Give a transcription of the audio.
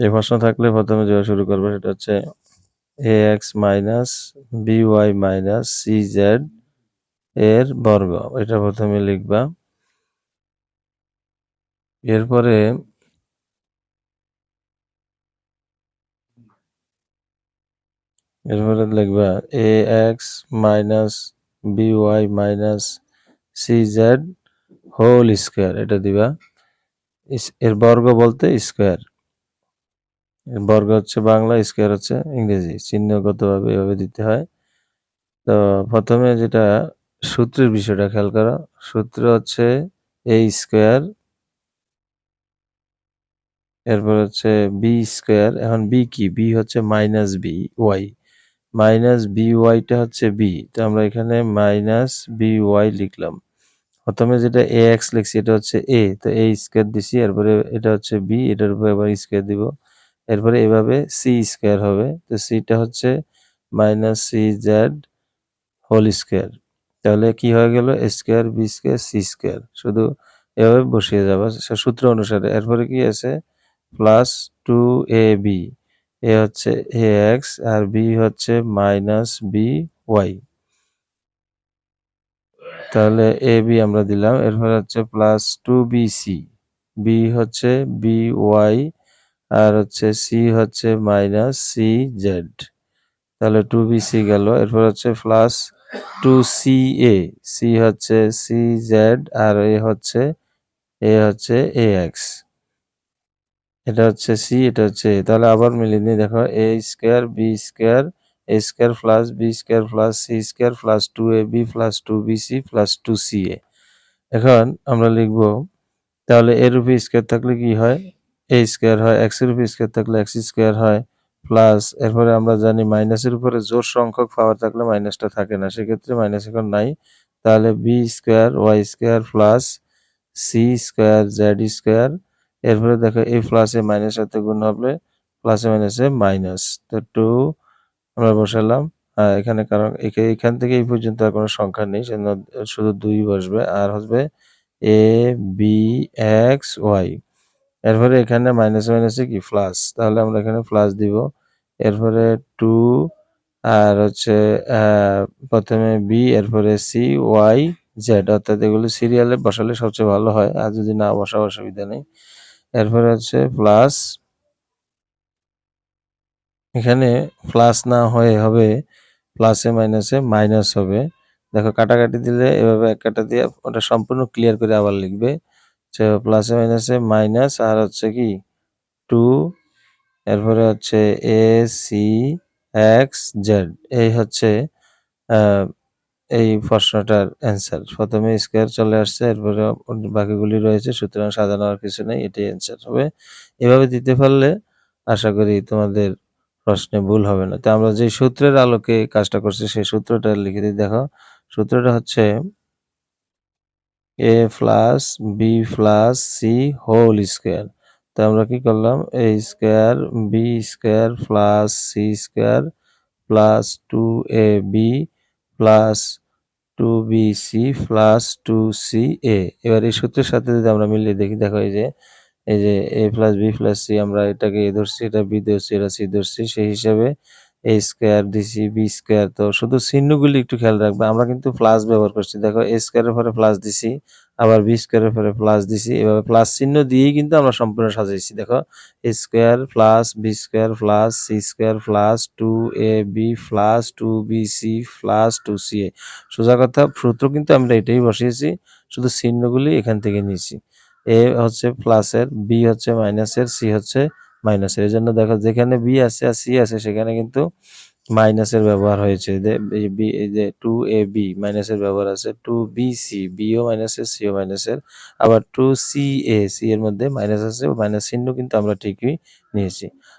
এই প্রশ্ন থাকলে প্রথমে যেভাবে শুরু করবে সেটা হচ্ছে ax minus by minus cz এর বর্গ, এটা প্রথমে লিখবা। এরপরে লিখবা ax minus by minus cz whole square, এটা দিবা। এর বর্গ বলতে স্কয়ার, এর বর্গ হচ্ছে বাংলা, স্কয়ার হচ্ছে ইংরেজি, চিহ্নগতভাবে এভাবে দিতে হয়। তো প্রথমে যেটা সূত্রের বিষয়টা খেয়াল করো, সূত্র হচ্ছে a স্কয়ার, এরপর হচ্ছে বি স্কয়ার। এখন বি কি? বি হচ্ছে minus B Y, minus B ওয়াইটা হচ্ছে বি, তো আমরা এখানে মাইনাস বি ওয়াই লিখলাম। প্রথমে যেটা এ এক্স লিখছি এটা হচ্ছে এ, তো এ স্কয়ার দিছি, এরপরে এটা হচ্ছে বি, এটার উপরে আবার স্কয়ার দিব, এরপরে এভাবে সি স্কয়ার হবে, তো সিটা হচ্ছে minus C Z whole square. তাহলে কি হয়ে গেল? A square B square C square, শুধু এভাবে বসিয়ে যাবে সূত্র অনুসারে। এরপরে কি আছে? Plus two A B, A হচ্ছে এ এক্স আর বি হচ্ছে মাইনাস বি ওয়াই, তাহলে এ বি আমরা দিলাম। এরপর হচ্ছে plus two B C, B হচ্ছে বি ওয়াই আর হচ্ছে সি হচ্ছে মাইনাস সি জেড, তাহলে টু বি সি গেল। এরপর হচ্ছে প্লাস টু সি এ, সি হচ্ছে সি জেড আর এ হচ্ছে এ এক্স, এটা হচ্ছে সি, এটা হচ্ছে এ। তাহলে আবার মিলিয়ে নিয়ে দেখো, A square B square A square plus B square plus C square plus two A B plus two B C plus two C A. এখন আমরা লিখব, তাহলে এর উপরে স্কয়ার থাকলে কি হয়? এ স্কয়ার হয়, এক্স এর উপরে স্কয়ার থাকলে এক্স স্কয়ার হয়, প্লাস এরপরে আমরা জানি মাইনাসের উপরে জোড় সংখ্যক পাওয়ার থাকলে মাইনাসটা থাকে না, সেক্ষেত্রে মাইনাস এখন নাই। তাহলে B square Y square plus C square Z square, এরপরে দেখো এই প্লাসে মাইনাস সাথে গুণ হবে, প্লাসে মাইনাসে মাইনাস, তো টু আমরা বসালাম। এখানে কারণ এখান থেকে এই পর্যন্ত আর কোনো সংখ্যা নেই, সেজন্য শুধু 2 বসবে, আর হবে এ বি এক্স ওয়াই। এরপরে এখানে মাইনাসে মাইনাসে কি প্লাস, তাহলে আমরা এখানে প্লাস দিব। এরপরে টু আর হচ্ছে প্রথমে বি এরপরে সি ওয়াই জেড, অর্থাৎ এগুলো সিরিয়ালে বসালে সবচেয়ে ভালো হয়, আর যদি না বসা অসুবিধা নেই। এরপরে হচ্ছে প্লাস, এখানে প্লাস না হয়ে হবে প্লাসে মাইনাসে মাইনাস হবে। দেখো কাটাকাটি দিলে এভাবে এক কাটা দিয়ে ওটা সম্পূর্ণ ক্লিয়ার করে আবার লিখবে, প্লাসে মাইনাসে মাইনাস আর হচ্ছে কি টু, এরপরে হচ্ছে এ সি এক্স জেড, এই হচ্ছে এই প্রশ্নটার অ্যান্সার। প্রথমে স্কয়ার চলে আসছে, এরপরে বাকিগুলি রয়েছে, সুতরাং সাজানো আর কিছু নেই, এটাই অ্যান্সার হবে। এভাবে দিতে পারলে আশা করি তোমাদের প্রশ্নে ভুল হবে না। তো আমরা যে সূত্রের আলোকে কাজটা করছি সেই সূত্রটা লিখে দিই। দেখো সূত্রটা হচ্ছে A plus B plus C whole square. তো আমরা কি করলাম? A square B square plus C square plus two A B plus two B C plus two C A. এবার এই সূত্রের সাথে যদি আমরা মিলিয়ে দেখি, দেখো এই যে এ প্লাস বি প্লাস সি, আমরা এটাকে এ ধরছি, এটা বি ধরছি, এটা সি ধরছি, সেই হিসাবে এ স্কয়ার দিছি বি স্কয়ার। তো শুধু চিহ্নগুলি একটু খেয়াল রাখবে, আমরা কিন্তু প্লাস ব্যবহার করছি। দেখো এ স্কয়ারের পরে প্লাস দিছি, আবার বি স্কয়ারের পরে প্লাস দিছি, এভাবে প্লাস চিহ্ন দিয়েই কিন্তু আমরা সম্পূর্ণ সাজাইছি। দেখো A square plus B square plus C square plus two A B plus two B C plus two C A. সোজা কথা, সূত্র কিন্তু আমরা এটাই বসিয়েছি, শুধু চিহ্নগুলি এখান থেকে নিয়েছি। এ হচ্ছে প্লাসের, বি হচ্ছে মাইনাসের, সি হচ্ছে মাইনাসের। এই জন্য দেখো যেখানে বি আছে আর সি আছে সেখানে কিন্তু মাইনাসের ব্যবহার হয়েছে। এই যে টু এ বি মাইনাসের ব্যবহার আছে, টু বি সি বিও মাইনাসের সিও মাইনাসের, আবার টু সি এ সি এর মধ্যে মাইনাস আছে, মাইনাস চিহ্ন কিন্তু আমরা ঠিকই নিয়েছি।